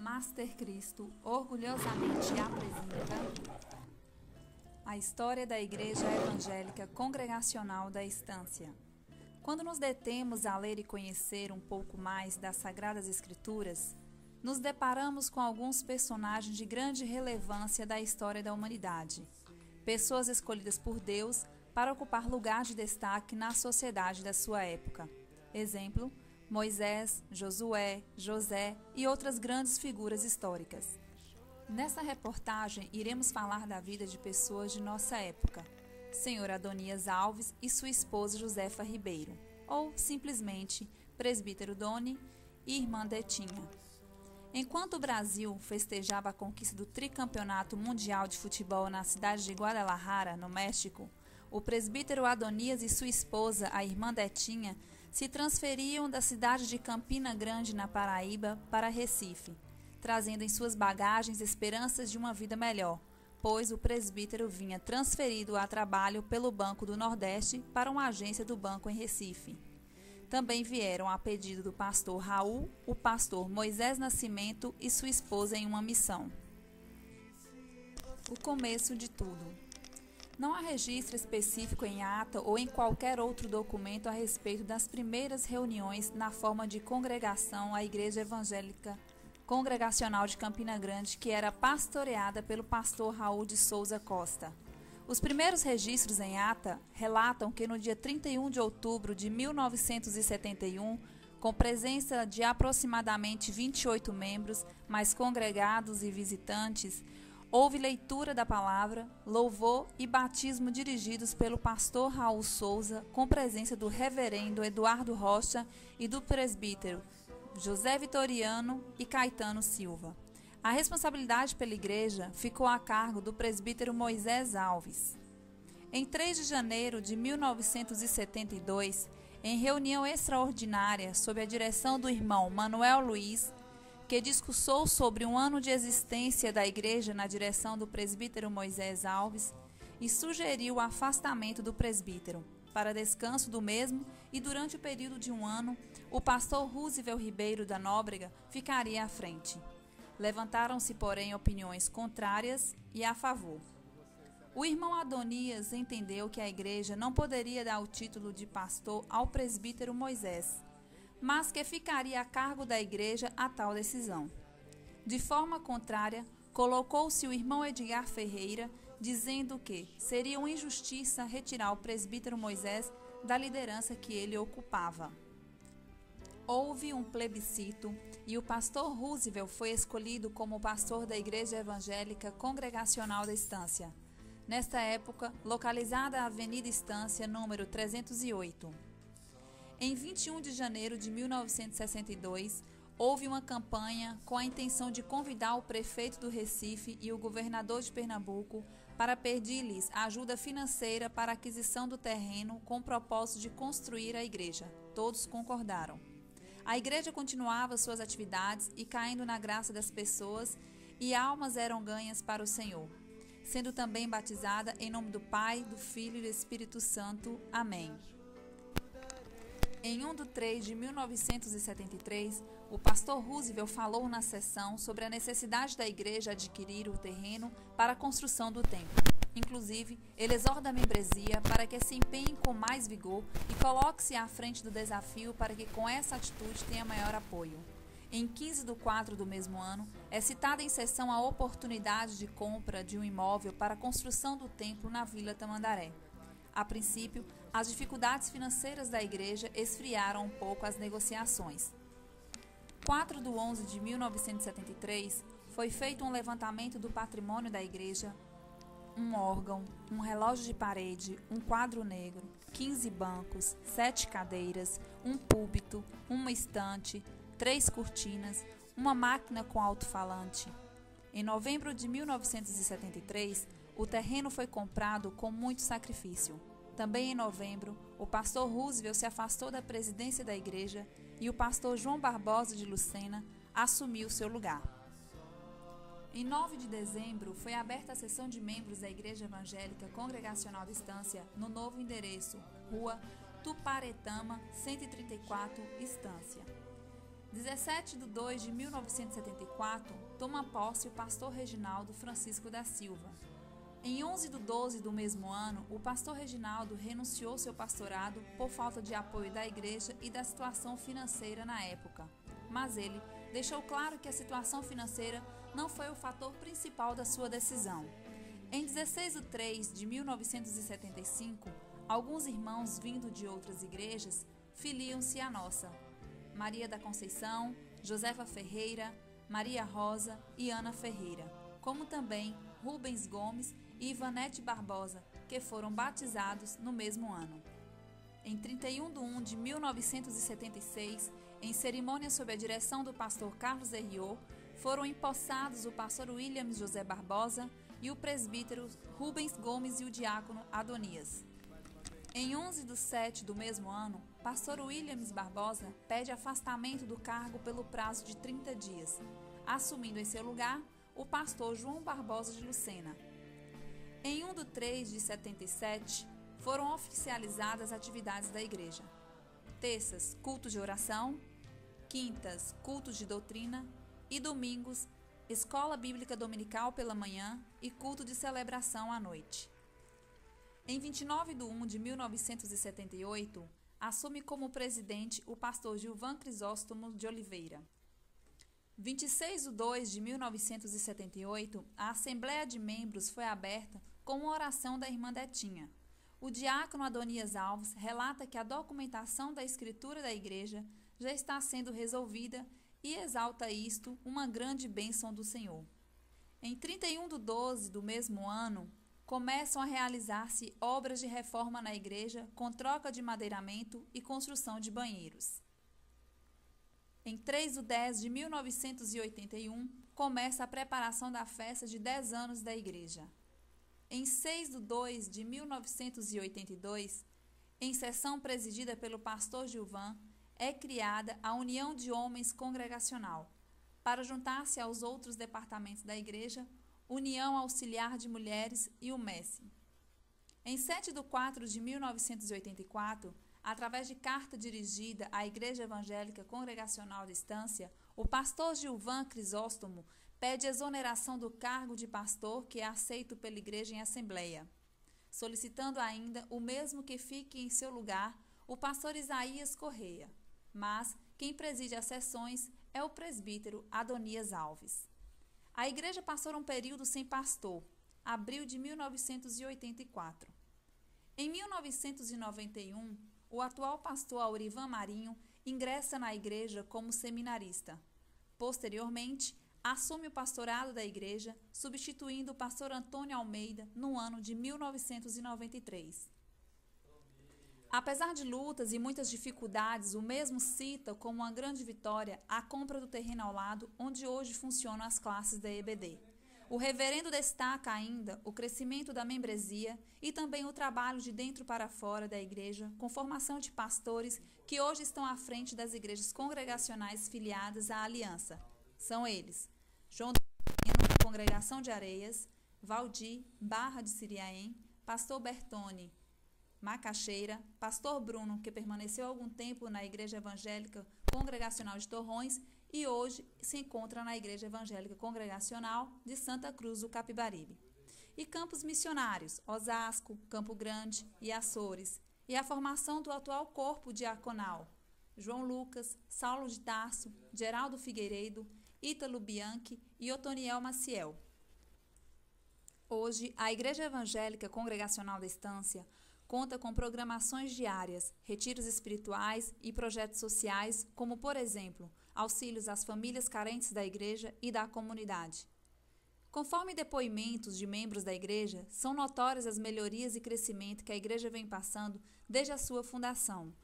Master Cristo orgulhosamente apresenta a história da Igreja Evangélica Congregacional da Estância. Quando nos detemos a ler e conhecer um pouco mais das Sagradas Escrituras, nos deparamos com alguns personagens de grande relevância da história da humanidade, pessoas escolhidas por Deus para ocupar lugar de destaque na sociedade da sua época. Exemplo: Moisés, Josué, José e outras grandes figuras históricas. Nessa reportagem, iremos falar da vida de pessoas de nossa época, Senhor Adonias Alves e sua esposa Josefa Ribeiro, ou simplesmente Presbítero Doni e Irmã Detinha. Enquanto o Brasil festejava a conquista do tricampeonato mundial de futebol na cidade de Guadalajara, no México, o presbítero Adonias e sua esposa, a irmã Detinha, se transferiam da cidade de Campina Grande, na Paraíba, para Recife, trazendo em suas bagagens esperanças de uma vida melhor, pois o presbítero vinha transferido a trabalho pelo Banco do Nordeste para uma agência do banco em Recife. Também vieram a pedido do pastor Raul, o pastor Moisés Nascimento e sua esposa em uma missão. O começo de tudo. Não há registro específico em ata ou em qualquer outro documento a respeito das primeiras reuniões na forma de congregação à Igreja Evangélica Congregacional de Campina Grande, que era pastoreada pelo pastor Raul de Souza Costa. Os primeiros registros em ata relatam que no dia 31 de outubro de 1971, com presença de aproximadamente 28 membros, mais congregados e visitantes, houve leitura da palavra, louvor e batismo dirigidos pelo pastor Raul Souza, com presença do reverendo Eduardo Rocha e do presbítero José Vitoriano e Caetano Silva. A responsabilidade pela igreja ficou a cargo do presbítero Moisés Alves. Em 3 de janeiro de 1972, em reunião extraordinária sob a direção do irmão Manuel Luiz, que discursou sobre um ano de existência da igreja na direção do presbítero Moisés Alves, e sugeriu o afastamento do presbítero, para descanso do mesmo, e durante o período de um ano, o pastor Roosevelt Ribeiro da Nóbrega ficaria à frente. Levantaram-se, porém, opiniões contrárias e a favor. O irmão Adonias entendeu que a igreja não poderia dar o título de pastor ao presbítero Moisés, mas que ficaria a cargo da igreja a tal decisão. De forma contrária, colocou-se o irmão Edgar Ferreira, dizendo que seria uma injustiça retirar o presbítero Moisés da liderança que ele ocupava. Houve um plebiscito e o pastor Roosevelt foi escolhido como pastor da Igreja Evangélica Congregacional da Estância, nesta época localizada na Avenida Estância, número 308. Em 21 de janeiro de 1962, houve uma campanha com a intenção de convidar o prefeito do Recife e o governador de Pernambuco para pedir-lhes ajuda financeira para a aquisição do terreno com o propósito de construir a igreja. Todos concordaram. A igreja continuava suas atividades e caindo na graça das pessoas, e almas eram ganhas para o Senhor, sendo também batizada em nome do Pai, do Filho e do Espírito Santo. Amém. Em 1 de 3 de 1973, o pastor Roosevelt falou na sessão sobre a necessidade da igreja adquirir o terreno para a construção do templo. Inclusive, ele exorta a membresia para que se empenhe com mais vigor e coloque-se à frente do desafio para que com essa atitude tenha maior apoio. Em 15 de 4 do mesmo ano, é citada em sessão a oportunidade de compra de um imóvel para a construção do templo na Vila Tamandaré. A princípio, as dificuldades financeiras da igreja esfriaram um pouco as negociações. 4 de 11 de 1973, foi feito um levantamento do patrimônio da igreja: um órgão, um relógio de parede, um quadro negro, 15 bancos, 7 cadeiras, um púlpito, uma estante, 3 cortinas, uma máquina com alto-falante. Em novembro de 1973, o terreno foi comprado com muito sacrifício. Também em novembro, o pastor Roosevelt se afastou da presidência da igreja e o pastor João Barbosa de Lucena assumiu seu lugar. Em 9 de dezembro, foi aberta a sessão de membros da Igreja Evangélica Congregacional da Estância no novo endereço, Rua Tuparetama, 134, Estância. 17 de 2 de 1974, toma posse o pastor Reginaldo Francisco da Silva. Em 11 de 12 do mesmo ano, o pastor Reginaldo renunciou seu pastorado por falta de apoio da igreja e da situação financeira na época. Mas ele deixou claro que a situação financeira não foi o fator principal da sua decisão. Em 16 de 3 de 1975, alguns irmãos vindo de outras igrejas filiam-se à nossa. Maria da Conceição, Josefa Ferreira, Maria Rosa e Ana Ferreira, como também Rubens Gomes e Ivanete Barbosa, que foram batizados no mesmo ano. Em 31 de 1 de 1976, em cerimônia sob a direção do pastor Carlos Herriot, foram empossados o pastor William José Barbosa e o presbítero Rubens Gomes e o diácono Adonias. Em 11 de 7 do mesmo ano, pastor Williams Barbosa pede afastamento do cargo pelo prazo de 30 dias, assumindo em seu lugar o pastor João Barbosa de Lucena. Em 1 de 3 de 77, foram oficializadas as atividades da igreja. Terças, cultos de oração; quintas, cultos de doutrina; e domingos, escola bíblica dominical pela manhã e culto de celebração à noite. Em 29 de 1 de 1978, assume como presidente o pastor Gilvan Crisóstomo de Oliveira. 26 de 2 de 1978, a Assembleia de Membros foi aberta com uma oração da irmã Detinha. O diácono Adonias Alves relata que a documentação da escritura da igreja já está sendo resolvida e exalta isto uma grande bênção do Senhor. Em 31 de 12 do mesmo ano, começam a realizar-se obras de reforma na igreja com troca de madeiramento e construção de banheiros. Em 3 de 10 de 1981, começa a preparação da festa de 10 anos da igreja. Em 6 de 2 de 1982, em sessão presidida pelo pastor Gilvan, é criada a União de Homens Congregacional, para juntar-se aos outros departamentos da igreja, União Auxiliar de Mulheres e o MES. Em 7 de 4 de 1984, através de carta dirigida à Igreja Evangélica Congregacional de Estância, o pastor Gilvan Crisóstomo pede exoneração do cargo de pastor que é aceito pela igreja em assembleia, solicitando ainda o mesmo que fique em seu lugar o pastor Isaías Correia, mas quem preside as sessões é o presbítero Adonias Alves. A igreja passou um período sem pastor, abril de 1984. Em 1991, o atual pastor Aurivan Marinho ingressa na igreja como seminarista. Posteriormente, assume o pastorado da igreja, substituindo o pastor Antônio Almeida no ano de 1993. Apesar de lutas e muitas dificuldades, o mesmo cita como uma grande vitória a compra do terreno ao lado, onde hoje funcionam as classes da EBD. O reverendo destaca ainda o crescimento da membresia e também o trabalho de dentro para fora da igreja, com formação de pastores que hoje estão à frente das igrejas congregacionais filiadas à Aliança. São eles: João Damasceno, Congregação de Areias; Valdir, Barra de Siriaém; pastor Bertone, Macaxeira; pastor Bruno, que permaneceu algum tempo na Igreja Evangélica Congregacional de Torrões e hoje se encontra na Igreja Evangélica Congregacional de Santa Cruz do Capibaribe. E campos missionários, Osasco, Campo Grande e Açores, e a formação do atual corpo diaconal: João Lucas, Saulo de Tarso, Geraldo Figueiredo, Ítalo Bianchi e Otoniel Maciel. Hoje, a Igreja Evangélica Congregacional da Estância conta com programações diárias, retiros espirituais e projetos sociais, como, por exemplo, auxílios às famílias carentes da igreja e da comunidade. Conforme depoimentos de membros da igreja, são notórias as melhorias e crescimento que a igreja vem passando desde a sua fundação.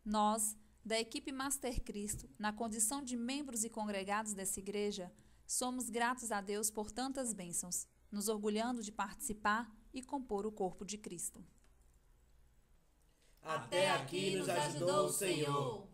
Nós, da equipe Master Cristo, na condição de membros e congregados dessa igreja, somos gratos a Deus por tantas bênçãos, nos orgulhando de participar e compor o corpo de Cristo. Até aqui nos ajudou o Senhor.